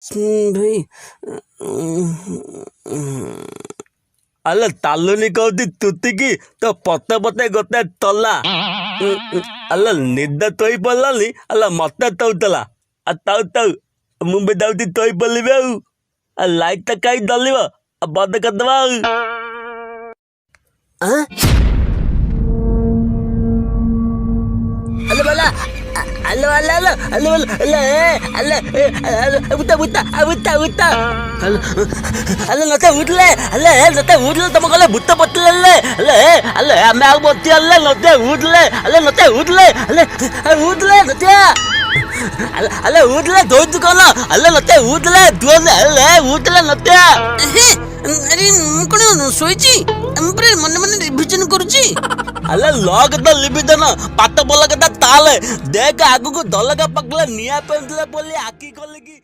ଭାଇ ଆଲୋ ତାଲୁନି କହୁଛି ତୁତିକି ତ ପତେ ପତେ ଗୋଟେ ତଲା ଆଲୋ ନିଦ ତୋଇ ପଡ଼ିଲାନି ଆଲୋ ମତେ ତଉଥିଲା ଆଉ ତଉ ତଉ ମୁଁ ବି ଯାଉଛି ତୋଇ ପଡ଼ିବି ଆଉ ଲାଇଟ୍ଟା କାହିଁ ଦଲିବ ଆଉ ବନ୍ଦ କରିଦେବା ଆଉ Halo bala, halo halo halo halo halo halo halo buta buta buta buta halo halo nate utle halo nate utle tamo kala buta botle halo halo ame al botti halo nate utle halo nate utle halo utle nate halo halo utle doitu kono halo nate utle duone halo utle nate अरे कौन शोची मन मन revision करुची अल्लाह lock तो Libby देना पात बोला कदा ताले देख आगु को दलगा पगला निया पेंतले बोली आकी कोले की